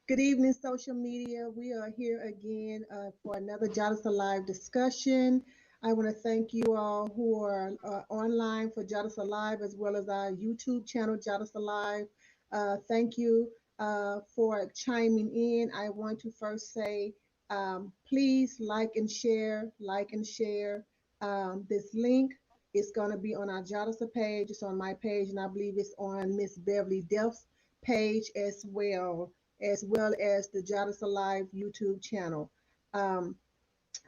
Good evening, social media. We are here again for another JADASA Live discussion. I want to thank you all who are online for JADASA Live as well as our YouTube channel, JADASA Live. Thank you for chiming in. I want to first say please like and share. This link is going to be on our JADASA page. It's on my page, and I believe it's on Miss Beverly Delph's page as well as the JADASA Live YouTube channel. Um,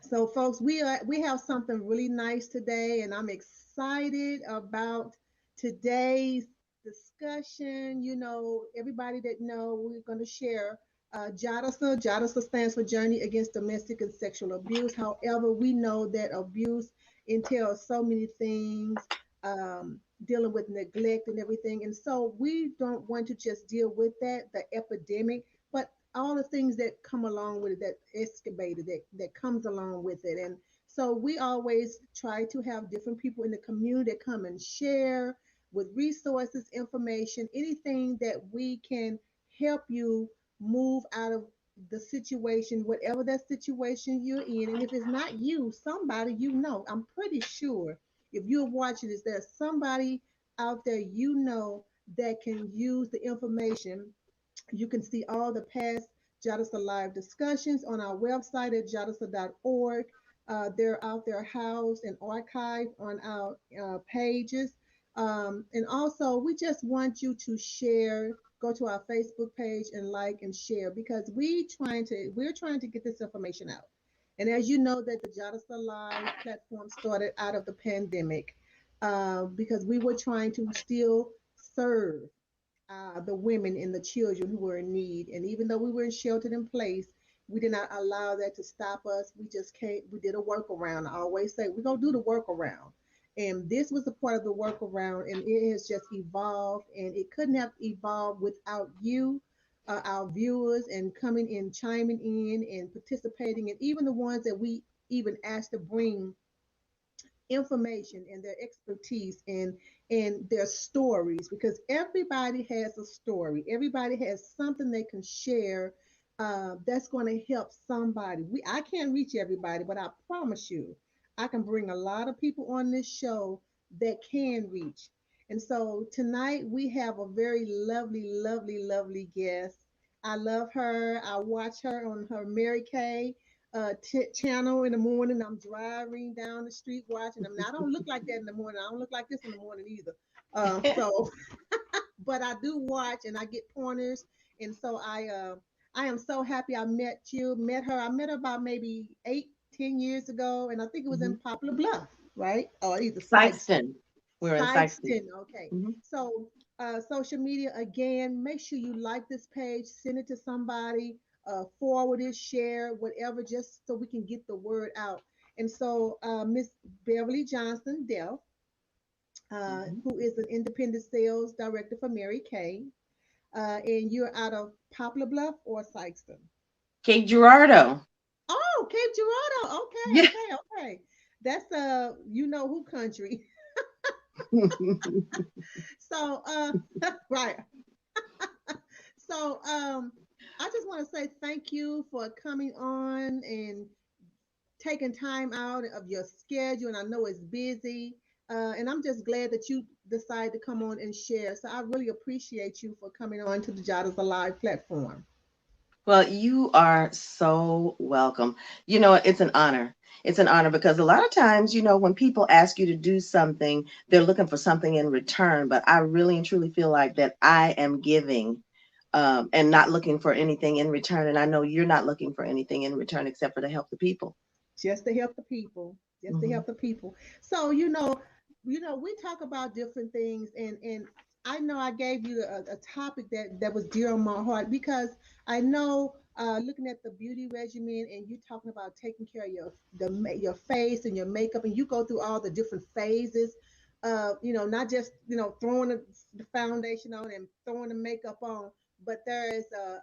so, folks, we have something really nice today, and I'm excited about today's discussion. You know, everybody that know we're going to share JADASA. JADASA stands for Journey Against Domestic and Sexual Abuse. However, we know that abuse entails so many things, dealing with neglect and everything, and so we don't want to just deal with that, the epidemic, but all the things that come along with it, that excavated that comes along with it. And so we always try to have different people in the community that come and share with resources, information, anything that we can help you move out of the situation, whatever that situation you're in. And if it's not you, somebody you know, I'm pretty sure if you're watching this, there's somebody out there you know that can use the information. You can see all the past JADASA live discussions on our website at jadasa.org. They're out there housed and archived on our pages. And also, we just want you to share, go to our Facebook page and like and share because we're trying to get this information out. And as you know, that the JADASA Live platform started out of the pandemic because we were trying to still serve the women and the children who were in need. And even though we were sheltered in place, we did not allow that to stop us. We just can't, we did a workaround. I always say, we're going to do the workaround. And this was a part of the workaround, and it has just evolved. And it couldn't have evolved without you, our viewers, and coming in, chiming in, and participating, and even the ones that we even asked to bring information and their expertise and their stories, because everybody has a story, everybody has something they can share that's going to help somebody. I can't reach everybody, but I promise you I can bring a lot of people on this show that can reach. And so tonight we have a very lovely guest. I love her. I watch her on her Mary Kay channel in the morning. I'm driving down the street watching them. Now I don't look like that in the morning. I don't look like this in the morning either. So, but I do watch and I get pointers, and so I am so happy I met her. I met her about maybe 8, 10 years ago, and I think it was in Mhm. Poplar Bluff, right? Or either Sykeston. We're in Sykeston. Sykeston. Okay. Mhm. So, social media again, make sure you like this page, send it to somebody, forward it, share, whatever, just so we can get the word out. And so, Miss Beverly Johnson-Delph, Mhm. who is an independent sales director for Mary Kay, and you're out of Poplar Bluff or Sykeston? Cape Girardeau. Oh, Cape Girardeau. Okay, Yeah. okay, okay. That's you know who country. So, right. So, I just want to say thank you for coming on and taking time out of your schedule. And I know it's busy. And I'm just glad that you decided to come on and share. So I really appreciate you for coming on to the Jot Alive platform. Well, you are so welcome. It's an honor. It's an honor because a lot of times, when people ask you to do something, they're looking for something in return. But I really and truly feel like that I am giving and not looking for anything in return. And I know you're not looking for anything in return except for to help the people. Just to help the people. Just to Hmm. help the people. So, we talk about different things, and I know I gave you a topic that was dear on my heart because I know looking at the beauty regimen and you talking about taking care of your face and your makeup, and you go through all the different phases, not just throwing the foundation on and throwing the makeup on, but there is a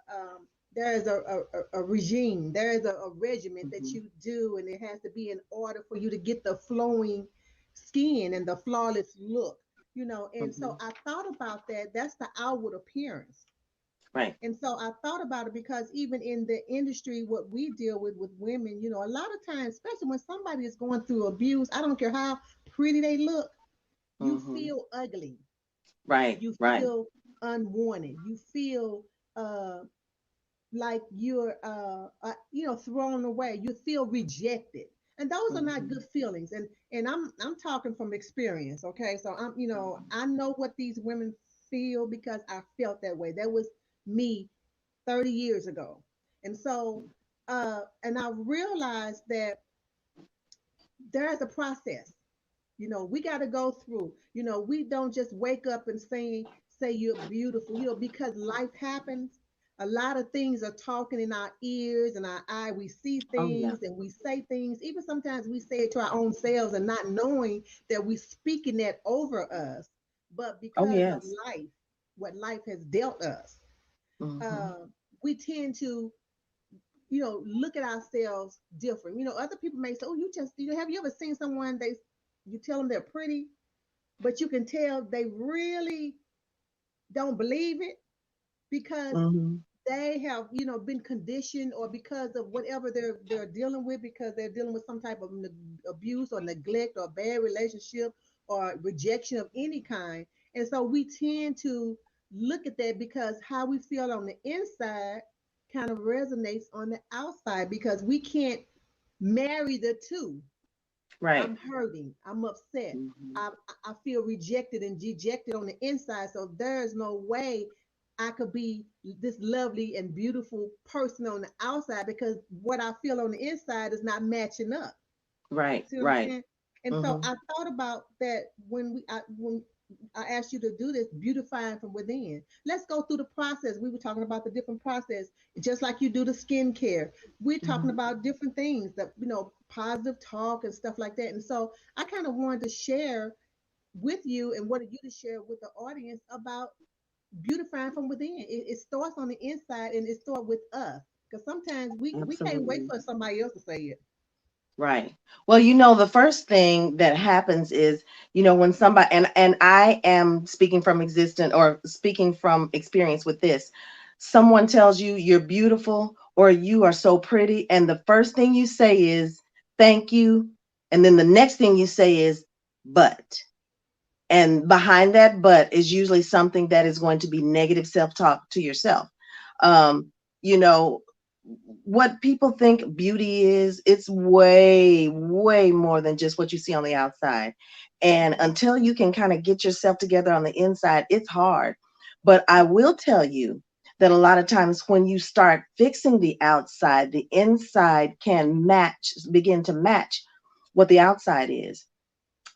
regime, there is a regiment that Hmm. you do, and it has to be in order for you to get the flowing skin and the flawless look. And so Hmm. I thought about that. That's the outward appearance. Right. And so I thought about it because even in the industry, what we deal with women, you know, a lot of times, especially when somebody is going through abuse, I don't care how pretty they look, you Mm-hmm. feel ugly, Right. you Right. feel unwanted, you feel like you're you know, thrown away, you feel rejected, and those are not Mm-hmm. good feelings. And I'm talking from experience, okay? So I'm, you know, I know what these women feel because I felt that way. That was me 30 years ago. And so and I realized that there's a process. You know, we got to go through. You know, we don't just wake up and say you're beautiful. You know, because life happens. A lot of things are talking in our ears and our eye. We see Oh yeah. things and we say things. Even sometimes we say it to our own selves and not knowing that we're speaking that over us. But Oh because of yes. life, what life has dealt us, Mm-hmm. uh, we tend to, you know, look at ourselves different. You know, other people may say, "Oh, you just, you know, have you ever seen someone they, you tell them they're pretty, but you can tell they really don't believe it because Mm-hmm. they have, you know, been conditioned, or because of whatever they're dealing with, because they're dealing with some type of abuse or neglect or bad relationship or rejection of any kind. And so we tend to look at that because how we feel on the inside kind of resonates on the outside, because we can't marry the two. Right. I'm hurting. I'm upset. Mm-hmm. I, I feel rejected and dejected on the inside. So there's no way I could be this lovely and beautiful person on the outside, because what I feel on the inside is not matching up. Right. See what I'm Right. saying? And so Mm-hmm. I thought about that when I asked you to do this, beautifying from within. Let's go through the process. We were talking about the different process, just like you do the skincare. We're talking Mm-hmm. about different things that, you know, positive talk and stuff like that. And so I kind of wanted to share with you and wanted you to share with the audience about beautifying from within. It starts on the inside and it starts with us. Because sometimes we can't wait Absolutely. for somebody else to say it. Right. Well, the first thing that happens is, when somebody, and I am speaking from existent or speaking from experience with this, someone tells you you're beautiful or you are so pretty, and the first thing you say is thank you, and then the next thing you say is but. And behind that but is usually something that is going to be negative self-talk to yourself. Um, you know, what people think beauty is, it's way, way more than just what you see on the outside. And Mhm. until you can kind of get yourself together on the inside, it's hard. But I will tell you that a lot of times when you start fixing the outside, the inside can begin to match what the outside is.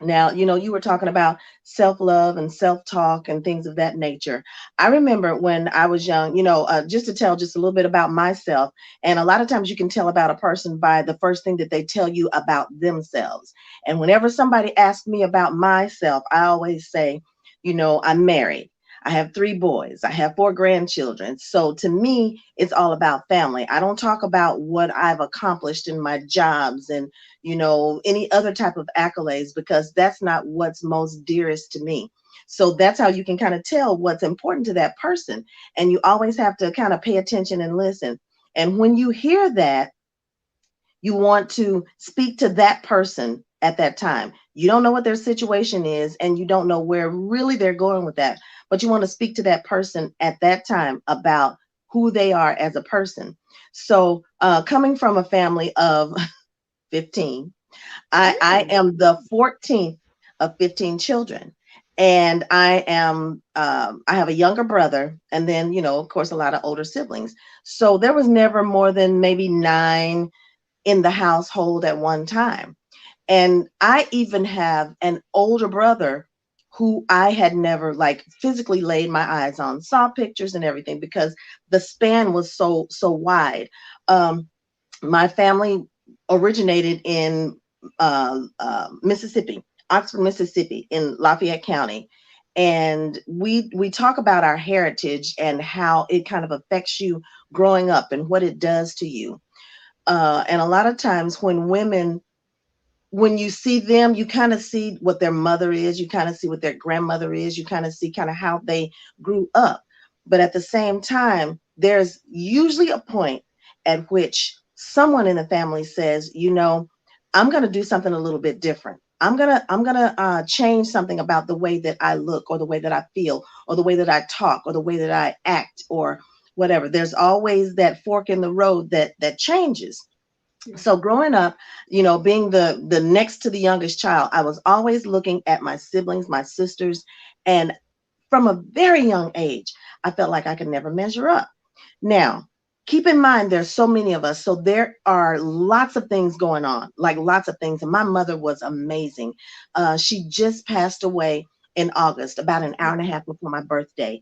Now, you were talking about self love and self talk and things of that nature. I remember when I was young, just to tell just a little bit about myself. And a lot of times you can tell about a person by the first thing that they tell you about themselves. And whenever somebody asks me about myself, I always say, I'm married. I have 3 boys. I have 4 grandchildren. So to me, it's all about family. I don't talk about what I've accomplished in my jobs and any other type of accolades, because that's not what's most dearest to me. So that's how you can kind of tell what's important to that person. And you always have to kind of pay attention and listen. And when you hear that, you want to speak to that person at that time. You don't know what their situation is, and you don't know where really they're going with that, but you want to speak to that person at that time about who they are as a person. So, coming from a family of 15, I Ooh. am the 14th of 15 children. And I have a younger brother, and then, of course, a lot of older siblings. So there was never more than maybe 9 in the household at one time. And I even have an older brother who I had never like physically laid my eyes on, saw pictures and everything, because the span was so wide. My family originated in Mississippi, Oxford, Mississippi, in Lafayette County, and we talk about our heritage and how it kind of affects you growing up and what it does to you. And a lot of times when you see them, you kind of see what their mother is, you kind of see what their grandmother is, you kind of see kind of how they grew up. But at the same time, there's usually a point at which someone in the family says, you know, I'm going to do something a little bit different. I'm gonna change something about the way that I look, or the way that I feel, or the way that I talk, or the way that I act, or whatever. There's always that fork in the road that changes. Yeah. So growing up, being the next to the youngest child, I was always looking at my siblings, my sisters, and from a very young age, I felt like I could never measure up. Now, keep in mind, there's so many of us, so there are lots of things going on, like lots of things. And my mother was amazing. She just passed away in August, about an hour and a half before my birthday,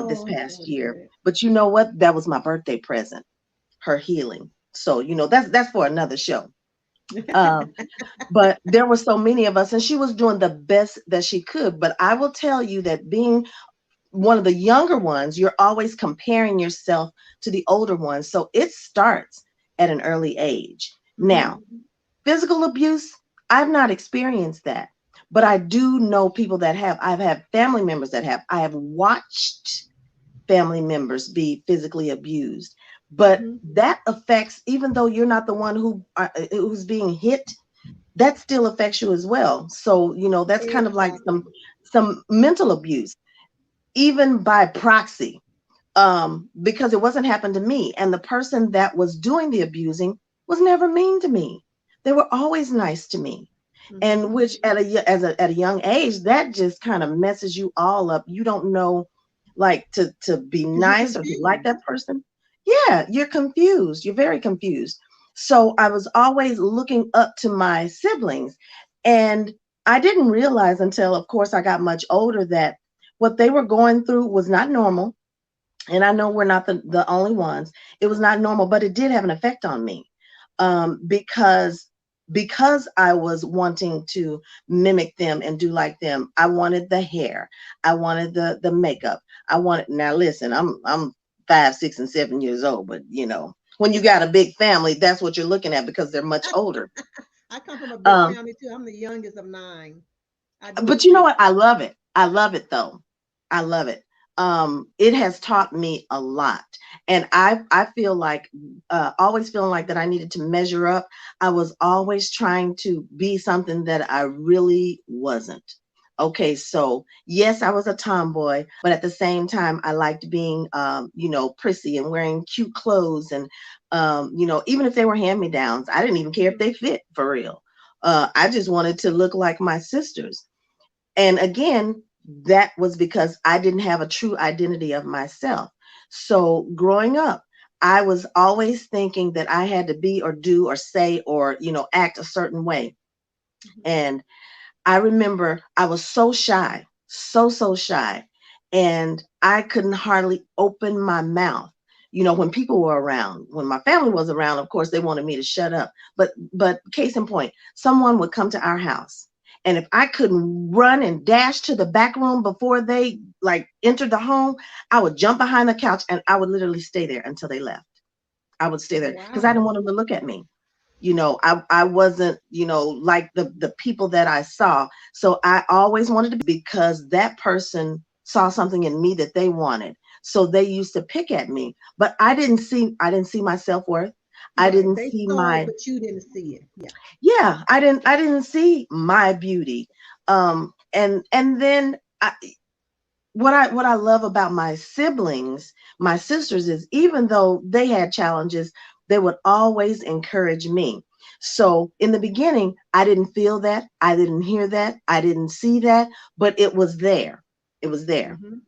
this Oh, I'm past sorry to year. hear But you know what? That was my birthday present, her healing. So that's for another show. Um, that. but there were so many of us, and she was doing the best that she could. But I will tell you that being one of the younger ones, you're always comparing yourself to the older ones. So it starts at an early age. Now, Mhm. physical abuse, I've not experienced that, but I do know people that have. I've had family members that have. I have watched family members be physically abused. But Mhm. that affects, even though you're not the one who's being hit, that still affects you as well. So, that's kind of like Exactly. some mental abuse, even by proxy, because it wasn't happened to me. And the person that was doing the abusing was never mean to me. They were always nice to me. And Mhm. which at a young age, that just kind of messes you all up. You don't know, like, to be Because you're nice or to like confused. that person. Yeah, you're confused. You're very confused. So I was always looking up to my siblings, and I didn't realize until, of course, I got much older that what they were going through was not normal. And I know we're not the only ones. It was not normal, but it did have an effect on me, because I was wanting to mimic them and do like them. I wanted the hair. I wanted the makeup. I wanted. Now listen, I'm 5, 6, and 7 years old, but when you got a big family, that's what you're looking at because they're much older. I come from a big Um, family too. I'm the youngest of nine. I do but you know appreciate. what? I love it. I love it though. I love it. It has taught me a lot, and I feel like, always feeling like that I needed to measure up. I was always trying to be something that I really wasn't. Okay, so yes, I was a tomboy, but at the same time, I liked being, prissy and wearing cute clothes, and even if they were hand me downs, I didn't even care if they fit for real. I just wanted to look like my sisters. And again, that was because I didn't have a true identity of myself. So growing up, I was always thinking that I had to be or do or say or, act a certain way. Mhm. And I remember I was so shy, so shy. And I couldn't hardly open my mouth. When people were around, when my family was around, of course, they wanted me to shut up. But case in point, someone would come to our house. And if I couldn't run and dash to the back room before they like entered the home, I would jump behind the couch and I would literally stay there until they left. I would stay there because I didn't Wow. want them to look at me. I wasn't, like the people that I saw. So I always wanted to, because that person saw something in me that they wanted. So they used to pick at me, but I didn't see my self-worth. I Right. didn't They see saw it, my, but you didn't see it. Yeah. yeah, I didn't see my beauty. And then what I love about my siblings, my sisters, is even though they had challenges, they would always encourage me. So in the beginning, I didn't feel that, I didn't hear that, I didn't see that, but it was there. It was there. Hmm.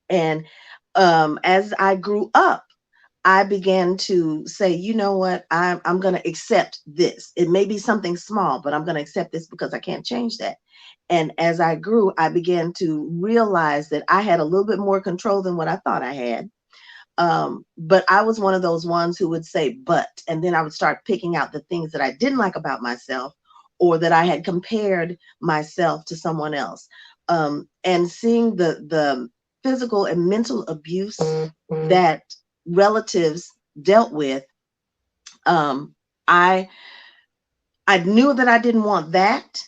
And as I grew up, I began to say, you know what, I'm going to accept this. It may be something small, but I'm going to accept this because I can't change that. And as I grew, I began to realize that I had a little bit more control than what I thought I had. But I was one of those ones who would say, but, and then I would start picking out the things that I didn't like about myself, or that I had compared myself to someone else. And seeing the physical and mental abuse that relatives dealt with, um, I I knew that I didn't want that.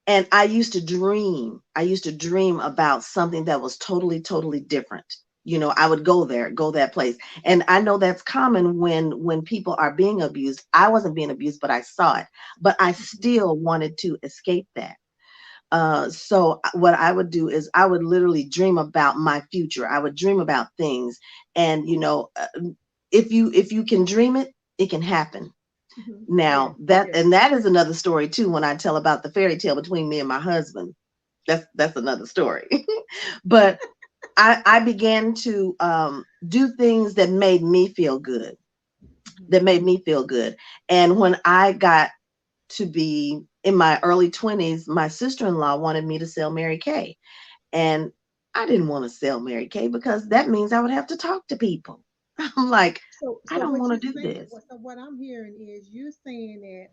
And I used to dream. I used to dream about something that was totally, totally different. I would go there, go that place. And I know that's common when people are being abused. I wasn't being abused, but I saw it. But I still wanted to escape that. So what I would do is I would literally dream about my future. I would dream about things, and if you can dream it, it can happen. Yes, Now that yes. and that is another story too. When I tell about the fairy tale between me and my husband, that's another story. But I began to do things that made me feel good. That made me feel good. And when I got to be in my early 20s, my sister-in-law wanted me to sell Mary Kay. And I didn't want to sell Mary Kay because that means I would have to talk to people. I'm like, I So don't what want you're to do saying, this. so what I'm hearing is you're saying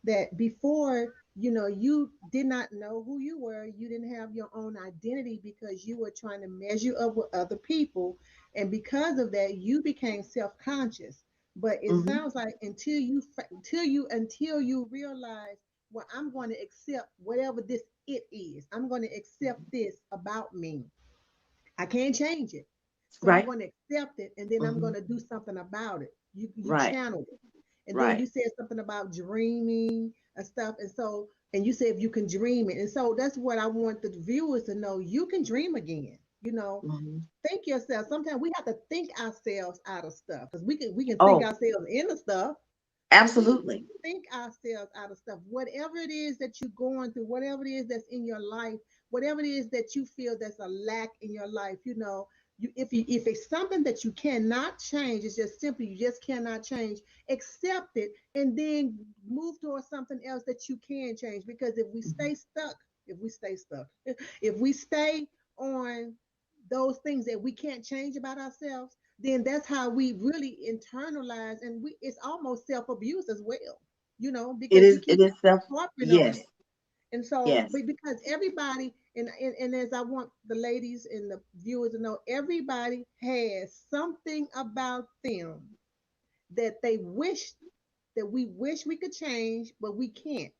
that before, you did not know who you were, you didn't have your own identity because you were trying to measure up with other people, and because of that, you became self-conscious. But it Hmm. sounds like until you realize, well, I'm going to accept whatever this it is. I'm going to accept this about me. I can't change it. So I'm Right. going to accept it, and then I'm Hmm. going to do something about it. You Right. channeled it. And then Right. you said something about dreaming and stuff. And you said if you can dream it. And so that's what I want the viewers to know. You can dream again. Hmm. Think yourself. Sometimes we have to think ourselves out of stuff because we can think Oh, ourselves into stuff, but we have to absolutely. think ourselves out of stuff. Whatever it is that you're going through, whatever it is that's in your life, whatever it is that you feel that's a lack in your life, if it's something that you cannot change, it's just simply you just cannot change, accept it and then move towards something else that you can change. Because Hmm. if we stay stuck, if we stay on those things that we can't change about ourselves, then that's how we really internalize, and it's almost self-abuse as well, It because you is. It keep is self. harping on Yes. it. And so, Yes. but because everybody, and as I want the ladies and the viewers to know, everybody has something about them that they wish that we wish we could change, but we can't.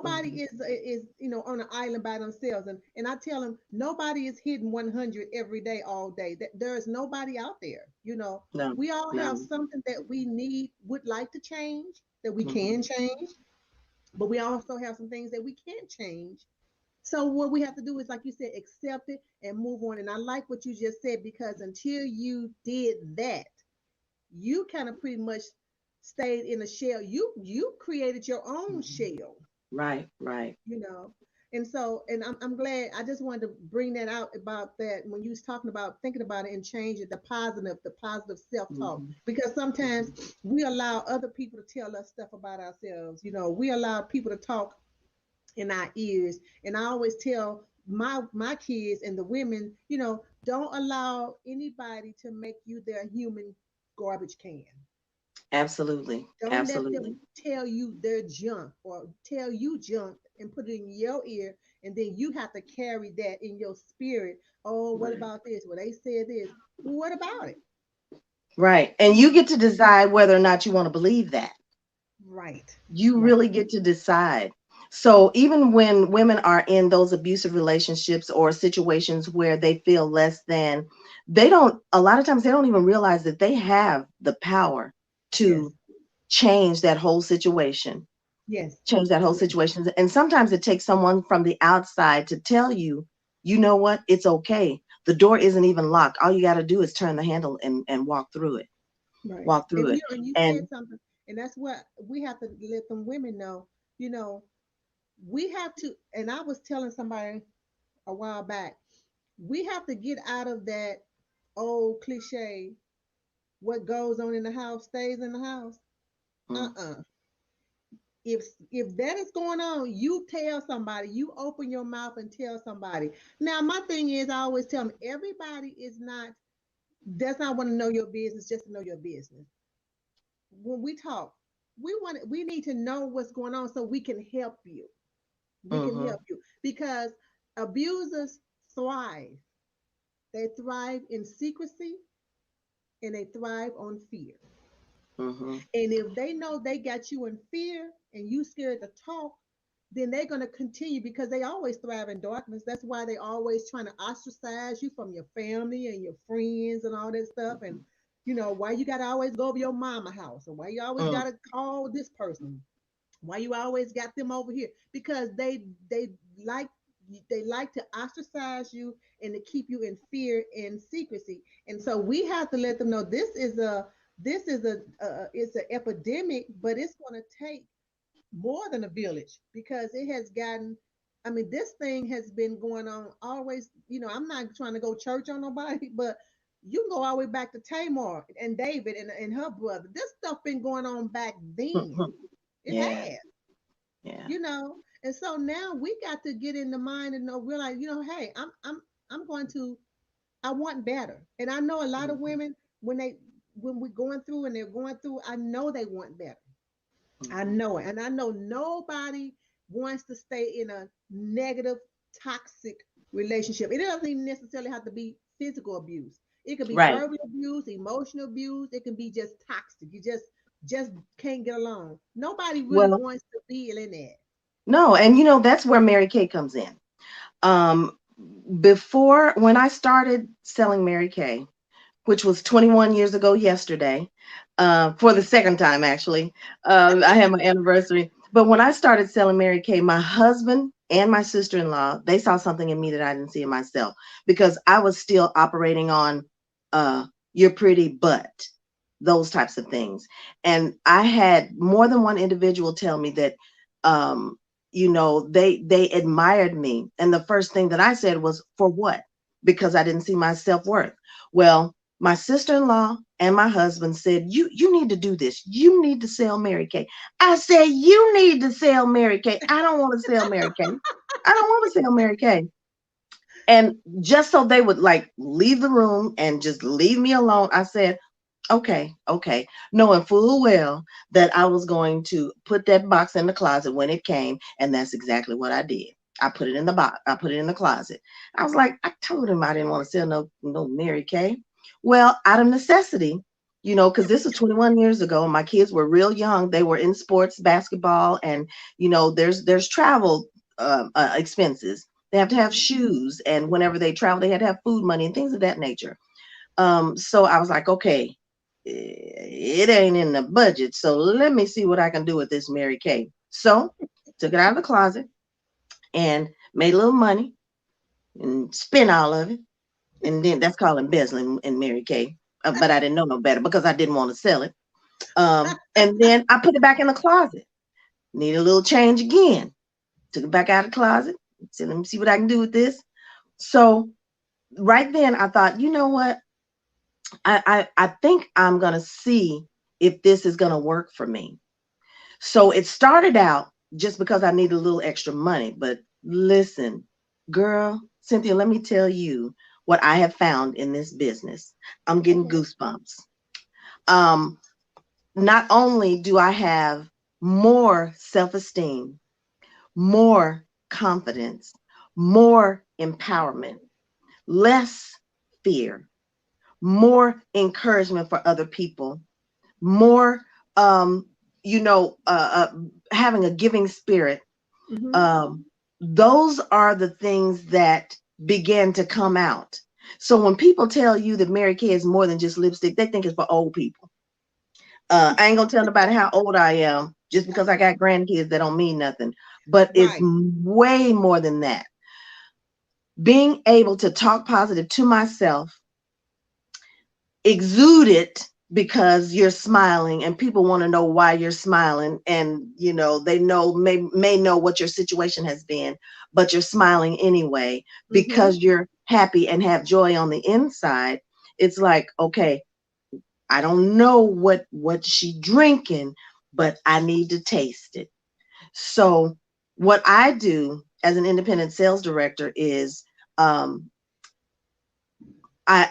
Hmm. Nobody is on an island by themselves, and I tell them nobody is hitting 100 every day all day. There is nobody out there. No. We all have No. something that we would like to change, that we Hmm. can change, but we also have some things that we can't change. So what we have to do is, like you said, accept it and move on. And I like what you just said, because until you did that, you kind of pretty much stayed in a shell. You created your own Hmm. shell, Right. Right. you know. And so, and I'm glad. I just wanted to bring that out about that when you was talking about thinking about it and change it, the positive self-talk. Hmm. Because sometimes Hmm. we allow other people to tell us stuff about ourselves. We allow people to talk in our ears. And I always tell my kids and the women, don't allow anybody to make you their human garbage can. Absolutely. Don't let them Absolutely. tell you their junk or tell you junk and put it in your ear, and then you have to carry that in your spirit. Oh, what Right. about this? Well, they said this. Well, what about it? Right. And you get to decide whether or not you want to believe that. Right, You right. really get to decide. So even when women are in those abusive relationships or situations where they feel less than, a lot of times they don't even realize that they have the power Yes, to change that whole situation, yes, change that whole yes. situation. And sometimes it takes someone from the outside to tell you, you know what, it's okay. The door isn't even locked. All you got to do is turn the handle and walk through it, Right. walk through it. And you said And something, and that's what we have to let them women know. You know, we have to, and I was telling somebody a while back, we have to get out of that old cliche, what goes on in the house stays in the house. mm, Uh-uh. If that is going on, you tell somebody, you open your mouth and tell somebody. Now, my thing is, I always tell them, everybody does not want to know your business just to know your business. When we talk, we need to know what's going on so we can help you. We can mhm, help you because abusers thrive. They thrive in secrecy, and they thrive on fear. mhm, And if they know they got you in fear and you scared to talk, then they're going to continue because they always thrive in darkness. That's why they always trying to ostracize you from your family and your friends and all that stuff. And why you got to always go over your mama house, and why you always got Mm, to call this person, why you always got them over here, because like they like to ostracize you and to keep you in fear and secrecy. And so we have to let them know this is a it's an epidemic, but it's going to take more than a village, because it has gotten, I mean, this thing has been going on always. I'm not trying to go church on nobody, but you can go all the way back to Tamar and David and her brother. This stuff been going on back then. mhm. It Yeah, has, yeah. you know. And so now we got to get in the mind and know, realize, hey, I'm going to, I want better. And I know a lot of Mhm, women, when we're going through and they're going through, I know they want better. I mhm. know it. And I know nobody wants to stay in a negative, toxic relationship. It doesn't even necessarily have to be physical abuse. It could be Right. verbal abuse, emotional abuse. It can be just toxic. You just can't get along. Nobody really Well, wants to be in that. no, and that's where Mary Kay comes in. Um, Before, when I started selling Mary Kay, which was 21 years ago yesterday, for the second time actually. I had my anniversary. But when I started selling Mary Kay, my husband and my sister-in-law, they saw something in me that I didn't see in myself, because I was still operating on uh, you're pretty, but those types of things. And I had more than one individual tell me that um, they admired me. And the first thing that I said was, for what? Because I didn't see my self-worth. Well, my sister-in-law and my husband said, you need to do this. You need to sell Mary Kay. I said, you need to sell Mary Kay. I don't want to sell Mary Kay. I don't want to sell Mary Kay. And just so they would like leave the room and just leave me alone, I said, okay, okay, knowing full well that I was going to put that box in the closet when it came, and that's exactly what I did. I put it in the box. I put it in the closet. I was like, I told him I didn't want to sell no Mary Kay. Well, out of necessity, because this was 21 years ago, and my kids were real young. They were in sports, basketball, and there's travel expenses. They have to have Mhm. shoes, and whenever they travel, they had to have food money and things of that nature. So I was like, okay, it ain't in the budget. So let me see what I can do with this Mary Kay. So took it out of the closet and made a little money and spent all of it. And then that's called embezzling in Mary Kay. But I didn't know no better because I didn't want to sell it. And then I put it back in the closet. Need a little change again. Took it back out of the closet. Said, let me see what I can do with this. So right then I thought, you know what? I think I'm gonna see if this is gonna work for me. So it started out just because I needed a little extra money. But listen, girl, Cynthia, let me tell you what I have found in this business. I'm getting Okay. goosebumps. Um, Not only do I have more self-esteem, more confidence, more empowerment, less fear, more encouragement for other people, more um you know having a giving spirit. Hmm. um those are the things that began to come out. So when people tell you that Mary Kay is more than just lipstick, they think it's for old people. I ain't gonna tell nobody how old I am. Just because I got grandkids, that don't mean nothing. But it's Right. way more than that. Being able to talk positive to myself, exude it, because you're smiling and people want to know why you're smiling, and they may know what your situation has been, but you're smiling anyway Hmm. because you're happy and have joy on the inside. It's like, okay, I don't know what she drinking, but I need to taste it. So what I do as an independent sales director is, um,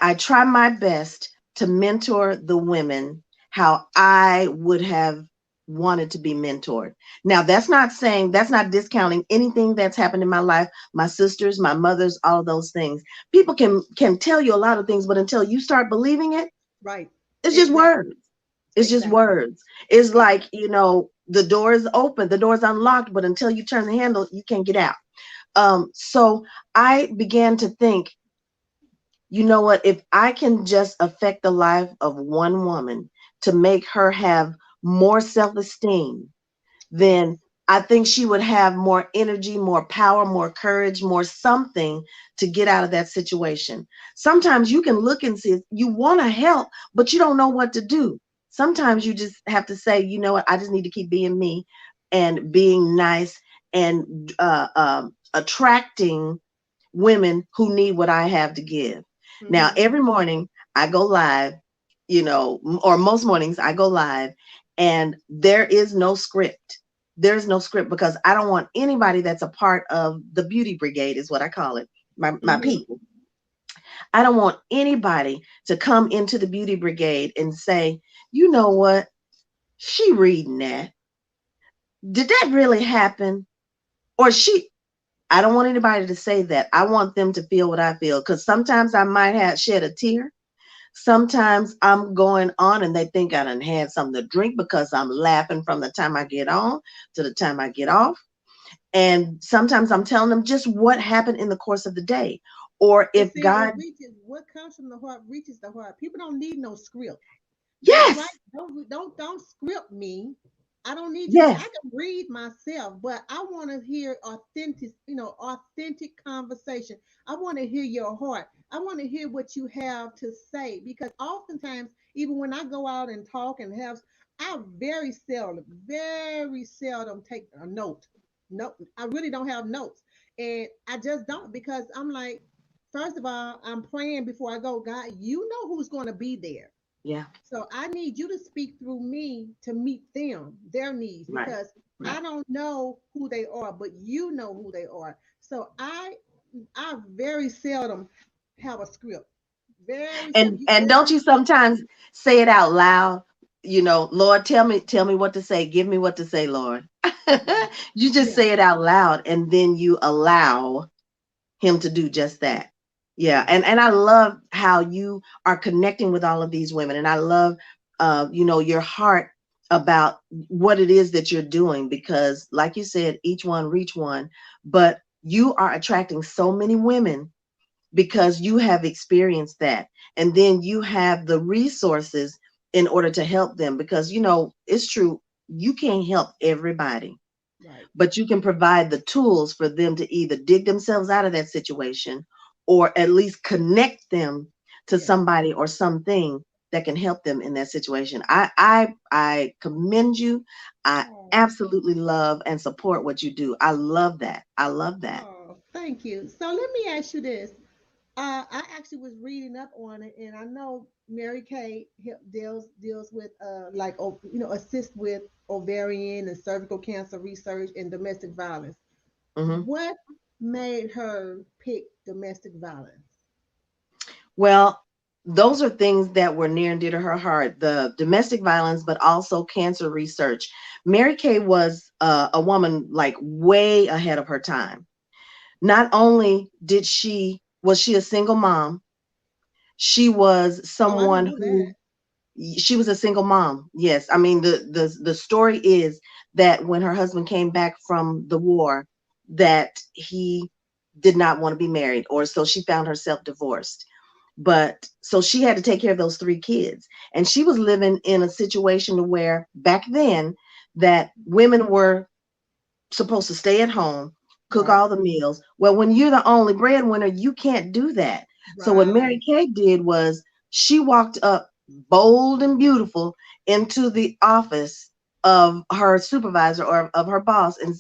I try my best to mentor the women how I would have wanted to be mentored. Now, that's not discounting anything that's happened in my life, my sisters, my mothers, all of those things. People can tell you a lot of things, but until you start believing it, Right. it's just Exactly. words. It's just Exactly. words. It's It, like, the door is open, the door is unlocked, but until you turn the handle, you can't get out. So I began to think, you know what, if I can just affect the life of one woman to make her have more self-esteem, then Yes. I think she would have more energy, more power, more courage, more something to get out of that situation. Sometimes you can look and see you want to help, but you don't know what to do. Sometimes you just have to say, you know what, I just need to keep being me and being nice and attracting women who need what I have to give. Now, Mm-hmm. every morning I go live, or most mornings I go live, and there is no script. There's no script because I don't want anybody that's a part of the beauty brigade, is what I call it, my Mm-hmm. people. I don't want anybody to come into the beauty brigade and say, you know what, she reading that. Did that really happen? Or she, I don't want anybody to say that. I want them to feel what I feel because sometimes I might have shed a tear. Sometimes I'm going on and they think I done had something to drink because I'm laughing from the time I get on to the time I get off. And sometimes I'm telling them just what happened in the course of the day. Or But if see, it God, reaches what comes from the heart reaches the heart. People don't need no script. Don't write, yes, don't script me. I don't need you to. I yes, can read myself, but I want to hear authentic, authentic conversation. I want to hear your heart. I want to hear what you have to say because oftentimes, even when I go out and talk and have, I very seldom take a note. No, I really don't have notes, and I just don't because I'm like, first of all, I'm praying before I go. God, you know who's going to be there. yeah, So I need you to speak through me to meet them, their needs, right, because I right. don't know who they are, but you know who they are. So I very seldom have a script. Very seldom. You And don't open you sometimes say it out loud? Lord, tell me what to say. Give me what to say, Lord. yeah, You just yeah. say it out loud and then you allow him to do just that. Yeah, and I love how you are connecting with all of these women, and I love your heart about what it is that you're doing because, like you said, each one reach one, but you are attracting so many women because you have experienced that, and then you have the resources in order to help them because it's true, you can't help everybody, Right. but you can provide the tools for them to either dig themselves out of that situation or at least connect them to Yes. somebody or something that can help them in that situation. I commend you. I Oh, absolutely love and support what you do. I love that. I love that. oh, thank you. So let me ask you this. I actually was reading up on it, and I know Mary Kay deals with like assist with ovarian and cervical cancer research and domestic violence. Hmm. What made her pick domestic violence? Well, those are things that were near and dear to her heart, the domestic violence, but also cancer research. Mary Kay was a woman like way ahead of her time. Not only was she a single mom, she was Oh, I didn't someone know that. who she was a single mom. Yes, I mean the story is that when her husband came back from the war, that he did not want to be married, or so she found herself divorced. But so she had to take care of those three kids, and she was living in a situation where back then that women were supposed to stay at home, cook Right, all the meals. Well, when you're the only breadwinner, you can't do that. So what Mary right, Kay did was she walked up bold and beautiful into the office of her supervisor or of her boss and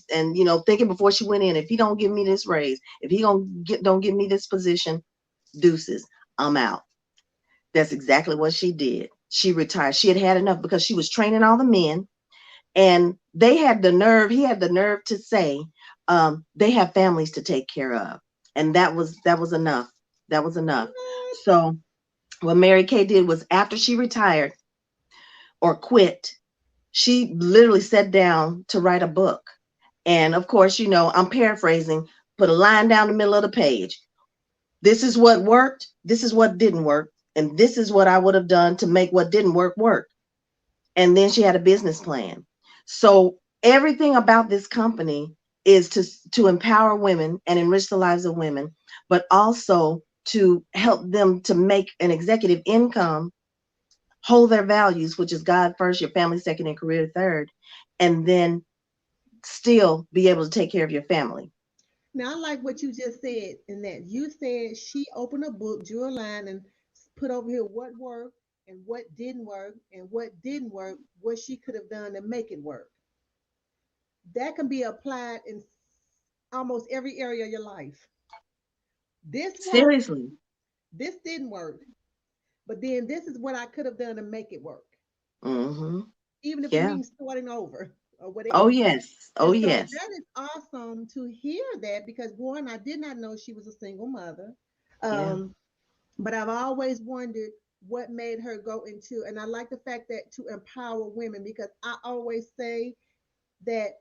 thinking before she went in, if he don't give me this raise, if he don't give me this position, deuces, I'm out. That's exactly what she did. She retired. She had had enough because she was training all the men, and he had the nerve to say, they have families to take care of. And that was enough. That was enough. what? So what Mary Kay did was, after she retired or quit, she literally sat down to write a book. And of course, I'm paraphrasing, put a line down the middle of the page. This is what worked, this is what didn't work, and this is what I would have done to make what didn't work work. And then she had a business plan. So everything about this company is to empower women and enrich the lives of women, but also to help them to make an executive income, hold their values, which is God first, your family second, and career third, and then still be able to take care of your family. Now, I like what you just said in that you said she opened a book, drew a line, and put over here what worked and what didn't work, and what didn't work, what she could have done to make it work. That can be applied in almost every area of your life. This worked, Seriously. this didn't work, but then this is what I could have done to make it work, Hmm. even if it Yeah. means starting over or Oh, whatever. yes. Oh, And so yes. that is awesome to hear that because one, I did not know she was a single mother. Yeah. Um, but I've always wondered what made her go into, and I like the fact that to empower women because I always say that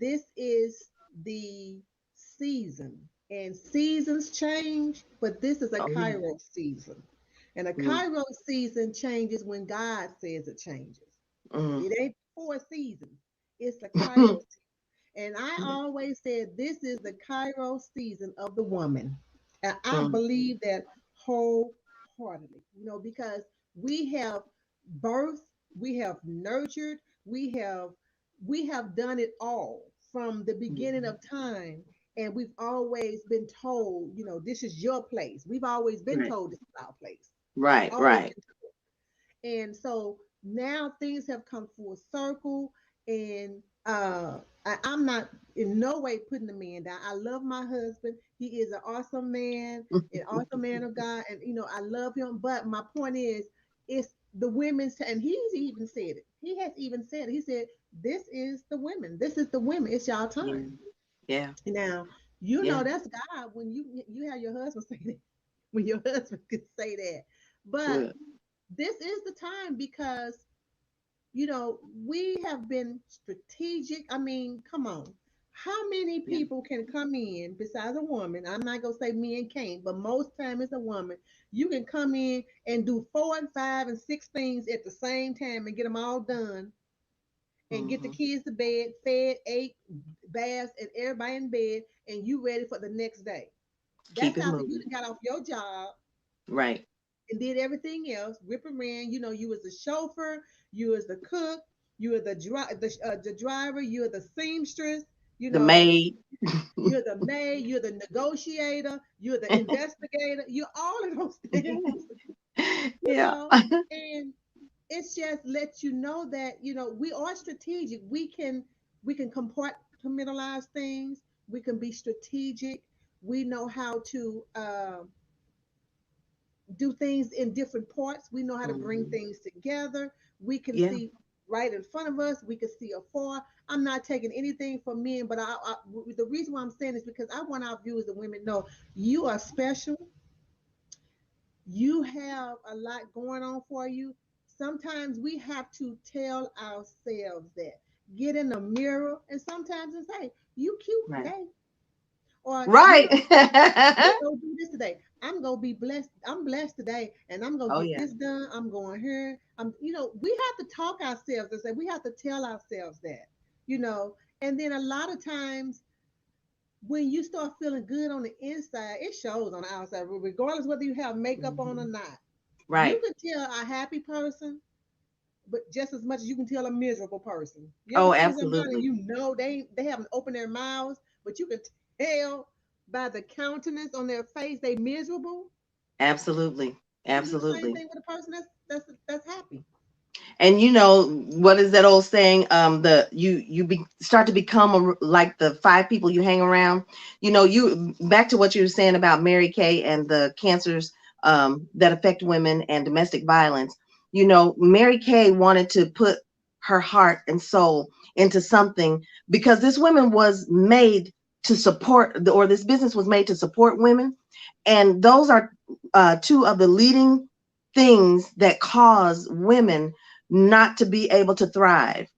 this is the season and seasons change, but this is a Oh, yeah. Kairos season. And a Mm, Kairos season changes when God says it changes. mm. It ain't 4 seasons, it's a Kairos. And I Yeah. always said this is the Kairos season of the woman. And I Mm, believe that wholeheartedly, because we have birthed, we have nurtured, we have done it all from the beginning mhm. of time. And we've always been told, this is your place. We've always been Right. told this is our place. Right. Always Right. been. And so now things have come full circle, and I'm not in no way putting the man down. I love my husband. He is an awesome man of God, and I love him. But my point is, it's the women's, and he's even said it. He has even said it. He said, "This is the women. This is the women. It's y'all Yeah. time." Yeah. Now Yeah. that's God when you have your husband say that. When your husband could say that, but Good. this is the time because we have been strategic. I mean, come on. How many Yeah. people can come in besides a woman? I'm not gonna say men can't, but most time it's a woman. You can come in and do 4 and 5 and 6 things at the same time and get them all done and get the Hmm. kids to bed, fed, ate, baths, and everybody in bed, and you ready for the next day. Keep That's it after you moving. got off your job Right. and did everything else, rip and ran. You was the chauffeur, you was the cook, you were the driver, you were the seamstress, you The know, maid. you're the maid, you're the negotiator, you're the investigator, you're all of those things, you Yeah. know, and it's just let you know that we are strategic. We can compartmentalize things. We can be strategic. We know how to do things in different parts. We know how to bring Hmm. things together. We can Yeah. see right in front of us. We can see afar. I'm not taking anything from men, but the reason why I'm saying is because I want our viewers and women know you are special. You have a lot going on for you. Sometimes we have to tell ourselves that. Get in the mirror and sometimes it's, hey, you cute Right. today. Or you Right. know, I'm gonna do this today. I'm gonna be blessed. I'm blessed today, and I'm gonna Oh, get yeah. this done. I'm going here. We have to talk ourselves and say we have to tell ourselves that, and then a lot of times when you start feeling good on the inside, it shows on the outside, regardless whether you have makeup on or Hmm. not. You Right. can tell a happy person, but just as much as you can tell a miserable person. You ever Oh, seen somebody and absolutely. they haven't opened their mouths, but you can tell by the countenance on their face they miserable. Absolutely. You can do the same Absolutely. thing with a person that's happy. And what is that old saying? Start to become like the five people you hang around. You back to what you were saying about Mary Kay and the cancers that affect women and domestic violence. Mary Kay wanted to put her heart and soul into something because this woman was made to support, or this business was made to support women, and those are two of the leading things that cause women not to be able to thrive,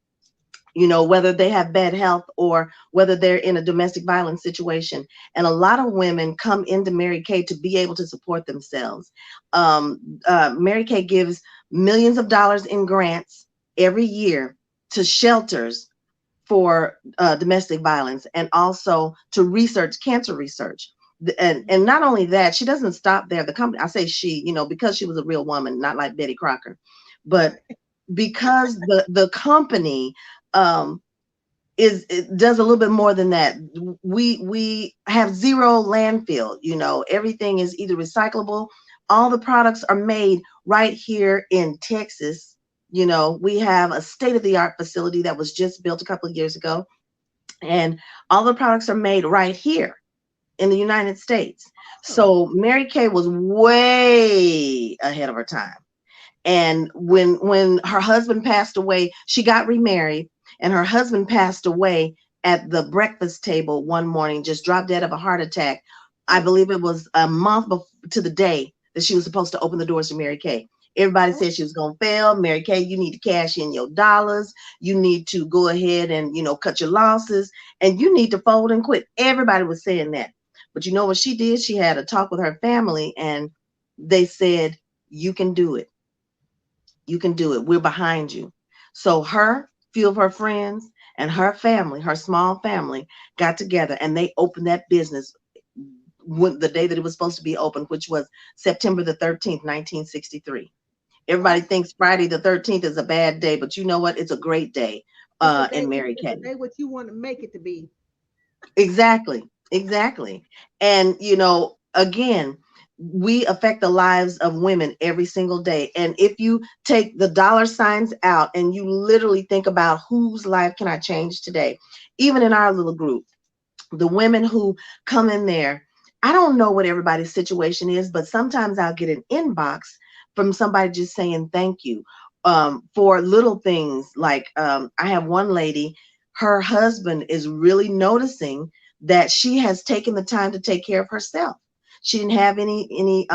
whether they have bad health or whether they're in a domestic violence situation. And a lot of women come into Mary Kay to be able to support themselves. Mary Kay gives millions of dollars in grants every year to shelters for domestic violence, and also to research cancer research. And not only that, she doesn't stop there. The company, I say she, because she was a real woman, not like Betty Crocker, but Right. because the company um, it does a little bit more than that. We have zero landfill. Everything is either recyclable. All the products are made right here in Texas. We have a state of the art facility that was just built a couple of years ago, and all the products are made right here in the United States. Awesome. So Mary Kay was way ahead of her time. And when her husband passed away, she got remarried, and her husband passed away at the breakfast table one morning, just dropped dead of a heart attack. I Oh, believe it was a month to the day that she was supposed to open the doors to Mary Kay. Everybody oh, said she was going to fail. Mary Kay, you need to cash in your dollars. You need to go ahead and, cut your losses, and you need to fold and quit. Everybody was saying that. But you know what she did? She had a talk with her family, and they said, you can do it. You can do it. We're behind you. So few of her friends, and her family, her small family, got together and they opened that business when the day that it was supposed to be open, which was September the 13th, 1963. Everybody awesome. thinks Friday the 13th is a bad day, but you know what? It's a great day It's a day. in Mary It's a Kay. day what you want to make it to be. Exactly. Exactly. And, again, we affect the lives of women every single day. And if you take the dollar signs out and you literally think about whose life can I change today, even in our little group, the women who come in there, I don't know what everybody's situation is, but sometimes I'll get an inbox from somebody just saying thank you for little things. Like I have one lady, her husband is really noticing that she has taken the time to take care of herself. She didn't have any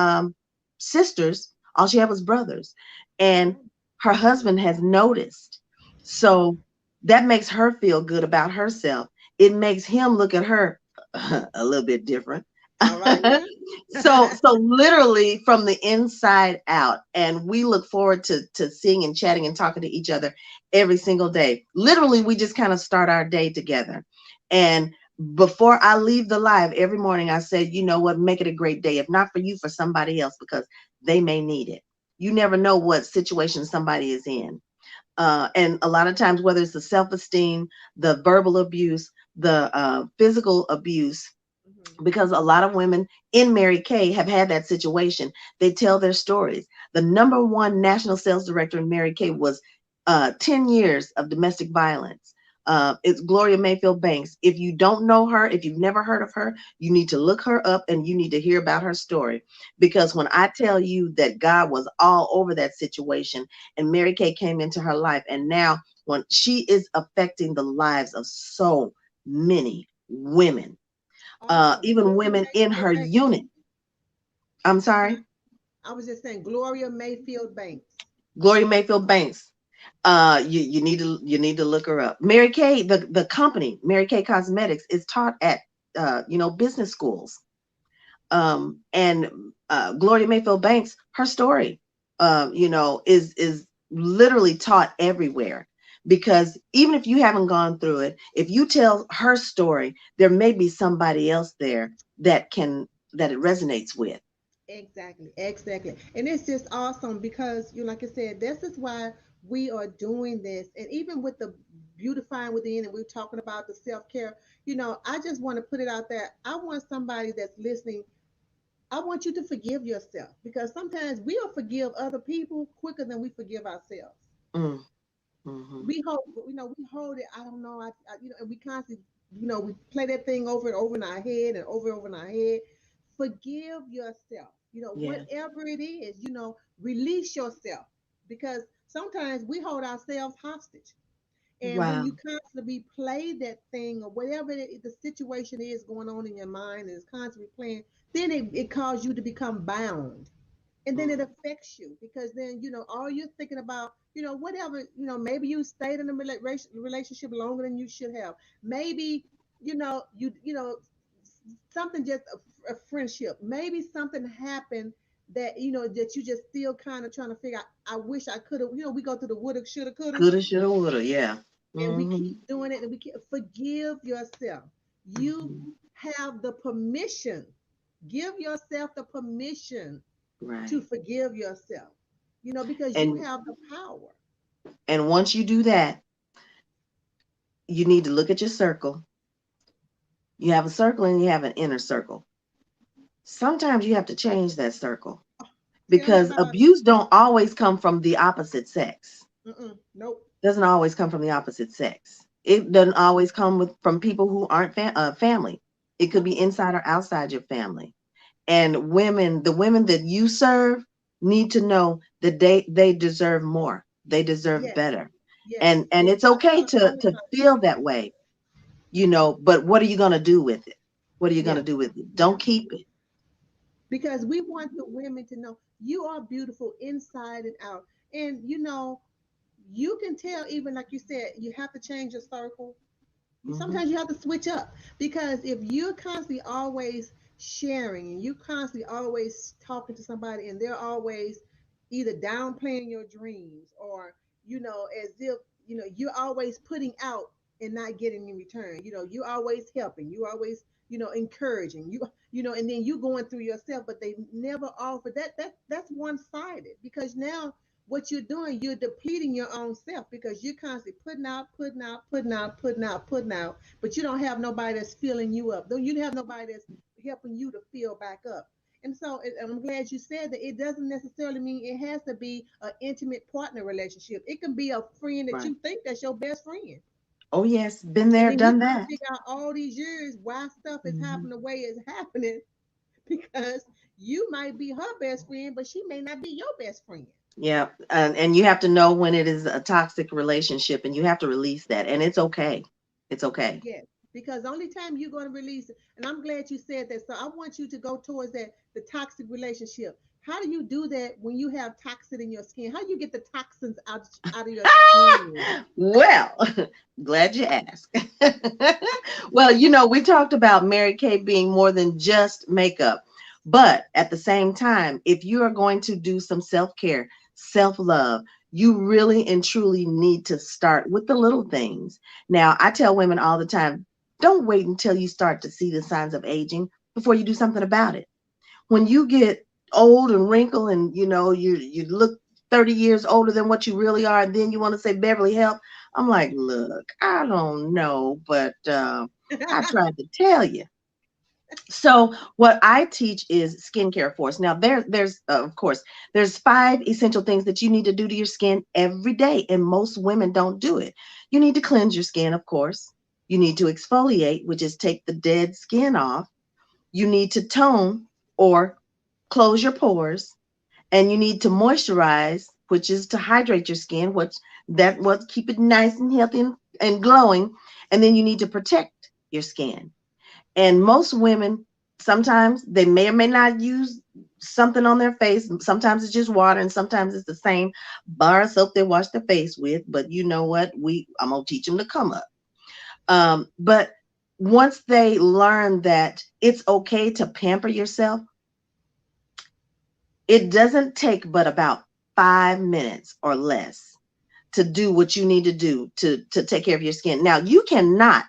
sisters. All she had was brothers, and Oh, her husband has noticed. So that makes her feel good about herself. It makes him look at her a little bit different. all right now. So literally from the inside out, and we look forward to seeing and chatting and talking to each other every single day. Literally, we just kind of start our day together. And before I leave the live every morning, I said, you know what, make it a great day. If not for you, for somebody else, because they may need it. You never know what situation somebody is in. And a lot of times, whether it's the self-esteem, the verbal abuse, the physical abuse, Mhm. because a lot of women in Mary Kay have had that situation. They tell their stories. The number one national sales director in Mary Kay was 10 years of domestic violence. It's Gloria Mayfield Banks. If you don't know her, if you've never heard of her, you need to look her up and you need to hear about her story. Because when I tell you that God was all over that situation and Mary Kay came into her life, and now when she is affecting the lives of so many women, Awesome. even Gloria women in her Mayfield Banks. unit. I'm sorry, I was just saying Gloria Mayfield Banks. Gloria Mayfield Banks. You need to look her up. Mary Kay, the company Mary Kay Cosmetics is taught at business schools. And Gloria Mayfield Banks, her story, is literally taught everywhere. Because even if you haven't gone through it, if you tell her story, there may be somebody else there that it resonates with. Exactly, exactly. And it's just awesome because like I said, this is why we are doing this. And even with the beautifying within, and we're talking about the self-care, I just want to put it out there. I want somebody that's listening. I want you to forgive yourself because sometimes we'll forgive other people quicker than we forgive ourselves. Mm, hmm. We hold it. I don't know. And we constantly, we play that thing over and over in our head and over in our head. Forgive yourself. Yeah. Whatever it is, release yourself because sometimes we hold ourselves hostage. And when Wow. you constantly play that thing or whatever the situation is going on in your mind and it's constantly playing, then it causes you to become bound, and then it Mm, affects you because then all you're thinking about, whatever, maybe you stayed in a relationship longer than you should have. Maybe you know something, just a friendship, maybe something happened that that you just still kind of trying to figure out. I wish I could have. We go through the woulda, shoulda, coulda. coulda, shoulda, woulda. Yeah. and we Mm-hmm. keep doing it, and we keep, forgive yourself. You Mm-hmm. have the permission. Give yourself the permission to Right. forgive yourself. Because you And have the power. once you do that, you need to look at your circle. You have a circle and you have an inner circle. Sometimes you have to change that circle Tell me because about it. abuse don't always come from the opposite sex. Mm-mm, nope. Doesn't always come from the opposite sex. It doesn't always come from people who aren't family. It could Nope. be inside or outside your family. And women, the women that you serve, need to know that they deserve more. They deserve Yes. better. Yes. And Yes. it's okay I was to about to feel say that that. way, but what are you going to do with it? What are you going Yeah. to do with it? Yeah. Don't keep it. Because we want the women to know you are beautiful inside and out. And you can tell, even like you said, you have to change your circle. Hmm. Sometimes you have to switch up, because if you're constantly always sharing, and you constantly always talking to somebody, and they're always either downplaying your dreams, or as if you're always putting out and not getting in return. You're always helping, you always encouraging, and then you going through yourself, but they never offer that's one-sided, because now what you're doing, you're depleting your own self, because you're constantly putting out, putting out, putting out, putting out, putting out, but you don't have nobody that's filling you up. Though you have nobody that's helping you to fill back up. And so, and I'm glad you said that it doesn't necessarily mean it has to be an intimate partner relationship. It can be a friend that Right. you think that's your best friend. Oh yes, been And there, then you done trying to that. figure out all these years why stuff is Hmm. happening the way it's happening, because you might be her best friend, but she may not be your best friend. Yeah, and you have to know when it is a toxic relationship, and you have to release that, and it's okay. It's okay. Yes, because the only time you're going to release it, and I'm glad you said that. So I want you to go towards that, the toxic relationship. How do you do that when you have toxin in your skin? How do you get the toxins out of your skin? Well, glad you asked. Well, we talked about Mary Kay being more than just makeup, but at the same time, if you are going to do some self-care, self-love, you really and truly need to start with the little things. Now, I tell women all the time, don't wait until you start to see the signs of aging before you do something about it. When you get old and wrinkled, and you look 30 years older than what you really are, and then you want to say, Beverly, help. I'm like, look, I don't know, but I tried to tell you. So what I teach is skincare for us. Now there's of course there's 5 essential things that you need to do to your skin every day, and most women don't do it. You need to cleanse your skin, of course. You need to exfoliate, which is take the dead skin off. You need to tone, or close your pores, and you need to moisturize, which is to hydrate your skin, which that what keep it nice and healthy and glowing. And then you need to protect your skin. And most women, sometimes they may or may not use something on their face. Sometimes it's just water, and sometimes it's the same bar of soap they wash their face with. But you know what? I'm gonna teach them to come up. But once they learn that it's okay to pamper yourself, it doesn't take but about 5 minutes or less to do what you need to do to take care of your skin. Now, you cannot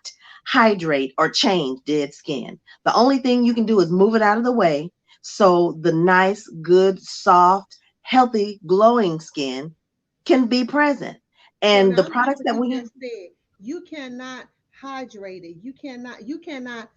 hydrate or change dead skin. The only thing you can do is move it out of the way so the nice, good, soft, healthy, glowing skin can be present. So And now the I like products what that you we have, just said. You cannot hydrate it. You cannot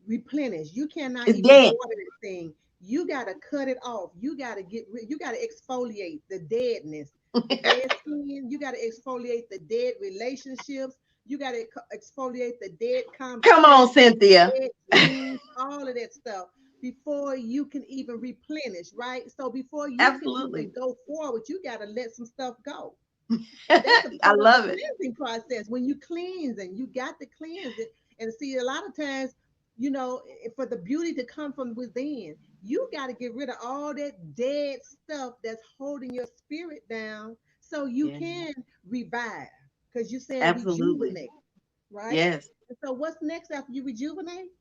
replenish. You cannot is even dead. water that thing. You gotta cut it off. You gotta you gotta exfoliate the deadness, the dead skin. You gotta exfoliate the dead relationships. You gotta exfoliate the dead Come on, conversations, the Cynthia. dead dreams, all of that stuff before you can even replenish, right? So before you can even Absolutely. go forward, you gotta let some stuff go. That's a I part of the love it. cleansing process. When you cleanse, and you got to cleanse it. And see, a lot of times, for the beauty to come from within, you got to get rid of all that dead stuff that's holding your spirit down, so you Yeah, can revive. Because you're saying absolutely. rejuvenate, right? Yes. And so what's next after you rejuvenate?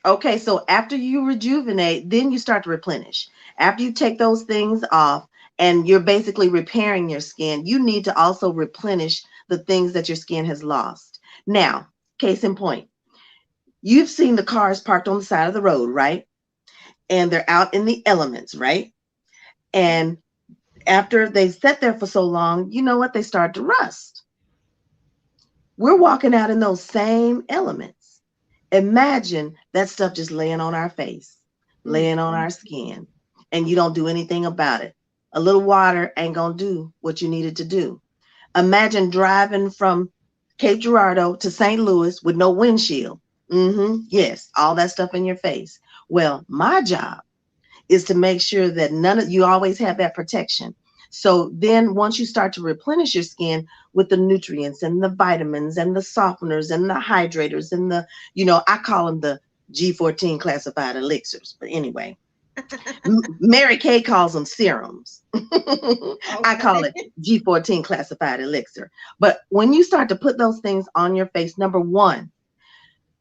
Okay, so after you rejuvenate, then you start to replenish. After you take those things off and you're basically repairing your skin, you need to also replenish the things that your skin has lost. Now, case in point, you've seen the cars parked on the side of the road, right? And they're out in the elements, right? And after they sat there for so long, you know what? They start to rust. We're walking out in those same elements. Imagine that stuff just laying on our face, Mm. laying on our skin, and you don't do anything about it. A little water ain't gonna do what you needed to do. Imagine driving from Cape Girardeau to St. Louis with no windshield. Yes, all that stuff in your face. Well, my job is to make sure that none of you always have that protection. So then once you start to replenish your skin with the nutrients and the vitamins and the softeners and the hydrators and the, I call them the G14 classified elixirs. But anyway, Mary Kay calls them serums. I call it G14 classified elixir. But when you start to put those things on your face, number one,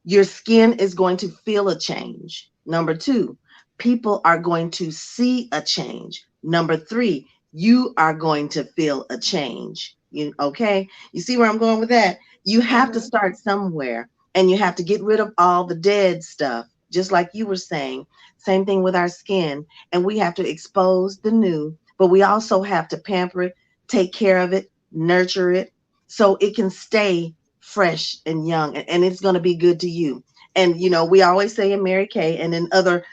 your skin is going to feel a change. Number two, people are going to see a change. Number three, you are going to feel a change. Okay? You see where I'm going with that? You have to start somewhere, and you have to get rid of all the dead stuff, just like you were saying. Same thing with our skin. And we have to expose the new, but we also have to pamper it, take care of it, nurture it, so it can stay fresh and young, and it's going to be good to you. And we always say in Mary Kay and in other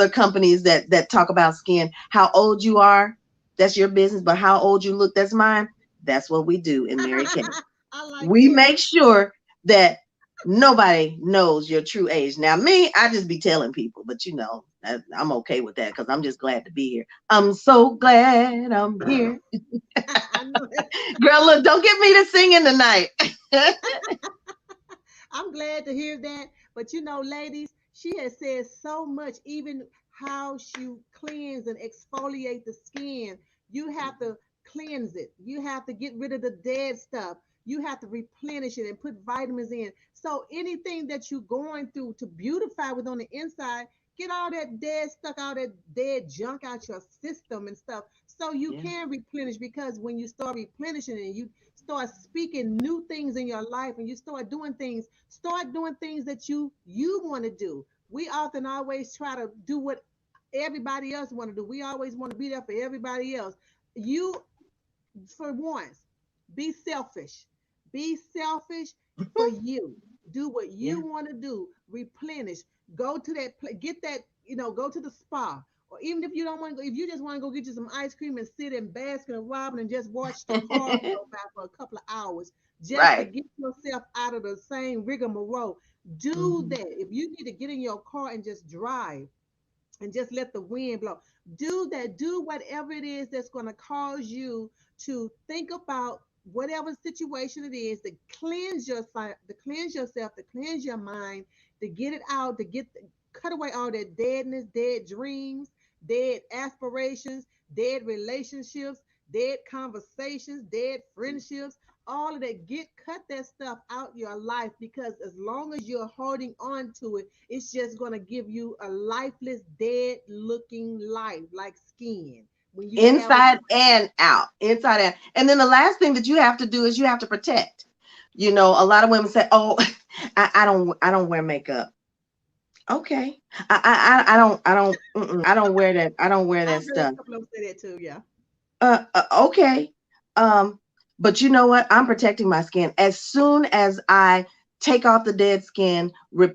companies that talk about skin, how old you are, that's your business, but how old you look, that's mine. That's what we do in Mary Kay. I like We that. make sure that nobody knows your true age. Now, me, I just be telling people, but I'm okay with that because I'm just glad to be here. I'm so glad I'm here. I know it. Girl, look, don't get me to singing tonight. I'm glad to hear that. But ladies, she has said so much, even how she cleanse and exfoliate the skin. You have to cleanse it. You have to get rid of the dead stuff. You have to replenish it and put vitamins in. So anything that you're going through to beautify with on the inside, get all that dead stuff, all that dead junk out your system and stuff. So you Yeah. can replenish, because when you start replenishing and you start speaking new things in your life and you start doing things that you want to do. We often always try to do what everybody else want to do. We always want to be there for everybody else. You, for once, be selfish. Be selfish for you. Do what Yeah. you want to do. Replenish. Go to that get that, go to the spa. Or even if you don't want to go, if you just want to go get you some ice cream and sit in Baskin and Robin and just watch the car go by for a couple of hours, just to Right. get yourself out of the same rigmarole, do Mhm. that. If you need to get in your car and just drive and just let the wind blow, do that. Do whatever it is that's going to cause you to think about whatever situation it is, to cleanse yourself, to cleanse your mind, to get it out, cut away all that deadness, dead dreams, dead aspirations, dead relationships, dead conversations, dead friendships, all of that. Cut that stuff out your life, because as long as you're holding on to it, it's just going to give you a lifeless, dead looking life, like skin. When you have it, Inside and out. Inside and out. And then the last thing that you have to do is you have to protect. A lot of women say, "Oh, I don't wear makeup." Okay. I don't wear that. I don't wear that I've heard stuff. a couple of them say that too. Yeah. Okay. Um, but you know what? I'm protecting my skin. As soon as I take off the dead skin,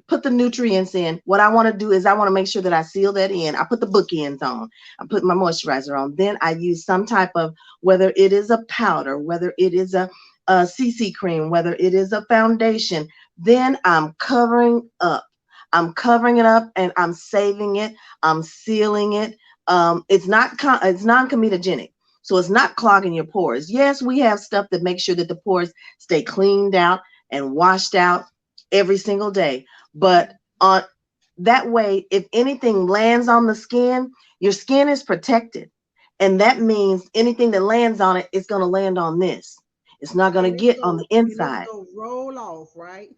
put the nutrients in, what I want to do is I want to make sure that I seal that in. I put the bookends on. I put my moisturizer on. Then I use some type of, whether it is a powder, whether it is a CC cream, whether it is a foundation. Then I'm covering up. I'm covering it up and I'm saving it. I'm sealing it. It's non-comedogenic. So it's not clogging your pores. Yes, we have stuff that makes sure that the pores stay cleaned out and washed out every single day. But on that way, if anything lands on the skin, your skin is protected. And that means anything that lands on it is going to land on this. It's not going And to it's get on go the and it's inside. go roll off, right?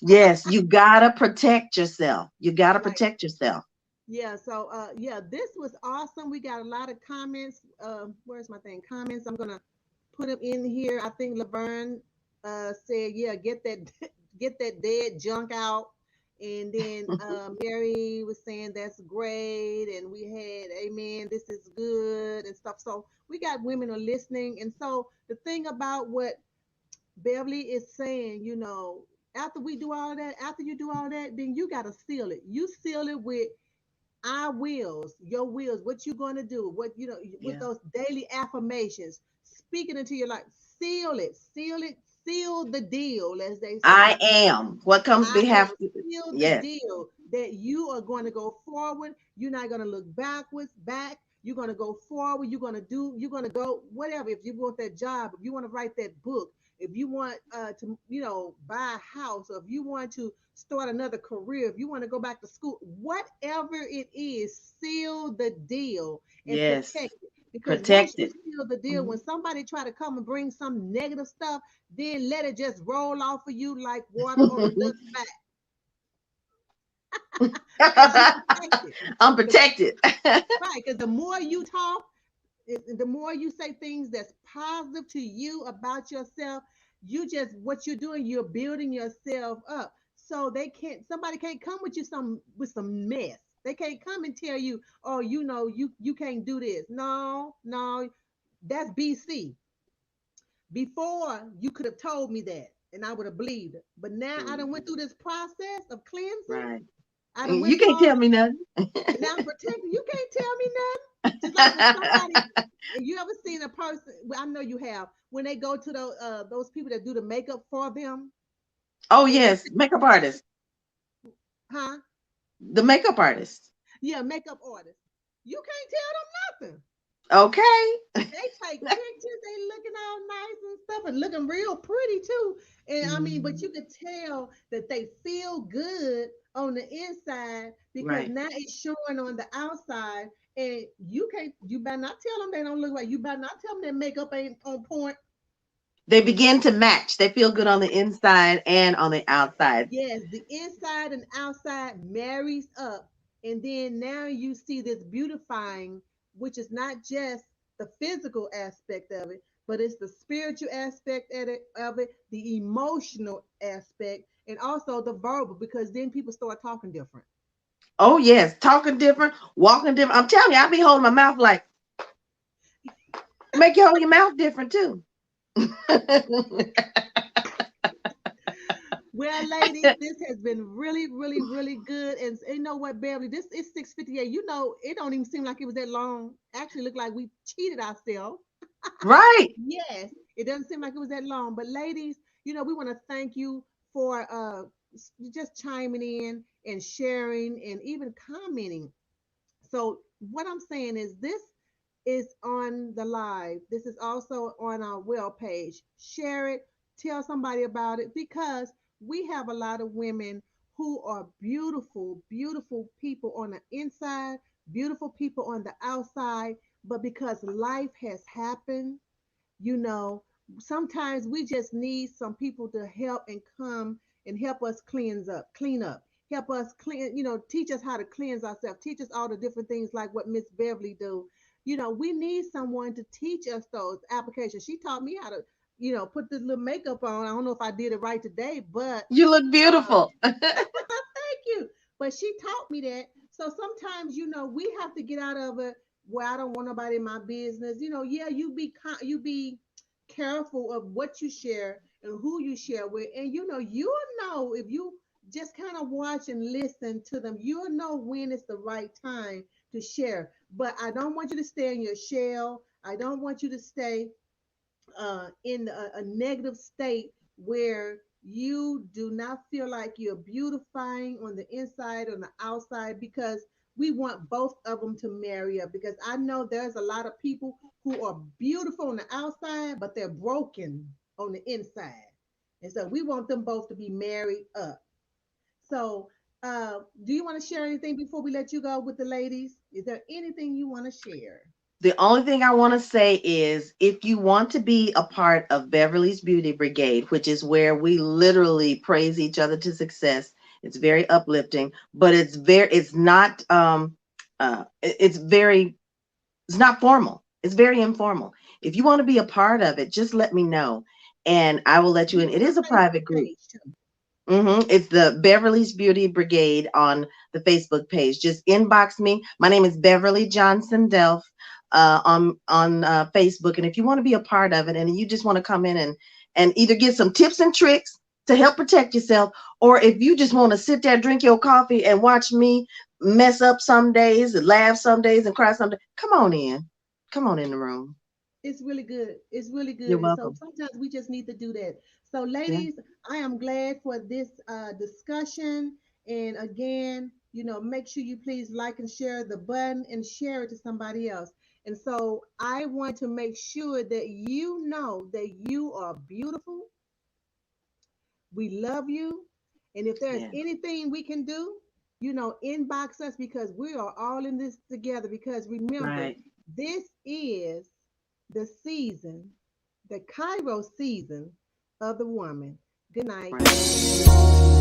Yes, you got to protect yourself. You got to Like protect yourself. Yeah, so yeah, this was awesome. We got a lot of comments. Where's my thing? Comments. I'm gonna put them in here. I think Laverne said, yeah, get that get that dead junk out. And then Mary was saying that's great. And we had amen, this is good and stuff. So we got women are listening. And so the thing about what Beverly is saying, after we do all that, after you do all that, then you gotta seal it. You seal it with our wills, your wills, what you're going to do, what with Yeah. those daily affirmations, speaking into your life, seal it, seal the deal, as they I say. am. What comes I behalf? am, seal the Yes. deal that you are going to go forward. You're not going to look back. You're going to go forward. You're going to go, whatever. If you want that job, if you want to write that book, if you want to, buy a house, or if you want to start another career, if you want to go back to school, whatever it is, seal the deal and Yes. protect it. Because once you Protected. seal the deal, when Mhm. somebody try to come and bring some negative stuff, then let it just roll off of you like water on a duck's back, because you protected. I'm Because protected. right, because the more you talk, the more you say things that's positive to you about yourself, you just what you're doing, you're building yourself up. So somebody can't come with you with some mess. They can't come and tell you, oh, you can't do this. No, no, that's BC. Before you could have told me that, and I would have believed it. But now I done went Mhm. through this process of cleansing. Right. I done You went through can't all tell this, me nothing. and now I'm protected. You can't tell me nothing. Just like when somebody, you ever seen a person? Well, I know you have. When they go to those people that do the makeup for them, Oh and they, yes, makeup artist. huh? The makeup artist. Yeah, makeup artists. You can't tell them nothing. Okay. They take pictures, they looking all nice and stuff and looking real pretty too. And I mean, but Mhm. you could tell that they feel good on the inside because Right. now it's showing on the outside. And you better not tell them they don't look right. You better not tell them their makeup ain't on point. They begin to match. They feel good on the inside and on the outside. Yes, the inside and outside marries up. And then now you see this beautifying, which is not just the physical aspect of it, but it's the spiritual aspect of it, the emotional aspect, and also the verbal, because then people start talking different. Oh yes, talking different, walking different. I'm telling you, I be holding my mouth like make you hold your mouth different too. Well, ladies, this has been really, really, really good. And you know what, Beverly? This is 6:58. It don't even seem like it was that long. Actually, looked like we cheated ourselves. Right. Yes, it doesn't seem like it was that long. But ladies, we want to thank you for just chiming in and sharing and even commenting. So what I'm saying is this is on the live. This is also on our well page. Share it, tell somebody about it, because we have a lot of women who are beautiful, beautiful people on the inside, beautiful people on the outside, but because life has happened, you know, sometimes we just need some people to help and come and help us clean up, help us clean, teach us how to cleanse ourselves, teach us all the different things like what Miss Beverly do. We need someone to teach us those applications. She taught me how to, put this little makeup on. I don't know if I did it right today, but You look uh, beautiful. thank you. But she taught me that. So sometimes, we have to get out of it where I don't want nobody in my business. Yeah, you be careful of what you share and who you share with, and you'll know if you just kind of watch and listen to them. You'll know when it's the right time to share. But I don't want you to stay in your shell. I don't want you to stay in a negative state where you do not feel like you're beautifying on the inside, on the outside, because we want both of them to marry up. Because I know there's a lot of people who are beautiful on the outside, but they're broken on the inside. And so we want them both to be married up. So, do you want to share anything before we let you go with the ladies? Is there anything you want to share? The only thing I want to say is if you want to be a part of Beverly's Beauty Brigade, which is where we literally praise each other to success, it's very uplifting, but it's not it's not formal. It's very informal. If you want to be a part of it, just let me know and I will let you You in. It have is a a Facebook private group. page too. It's the Beverly's Beauty Brigade on the Facebook page. Just inbox me. My name is Beverly Johnson-Delph on Facebook. And if you want to be a part of it and you just want to come in and either get some tips and tricks to help protect yourself, or if you just want to sit there, drink your coffee and watch me mess up some days and laugh some days and cry some days, come on in. Come on in the room. It's really good. It's really You're good. And so welcome. sometimes we just need to do that. So, Yeah. ladies, I am glad for this discussion. And again, make sure you please like and share the button and share it to somebody else. And so I want to make sure that you know that you are beautiful. We love you. And if there's Yeah. anything we can do, inbox us because we are all in this together. Because remember, Right. this is the season, the Cairo season of the woman. Good night. Right.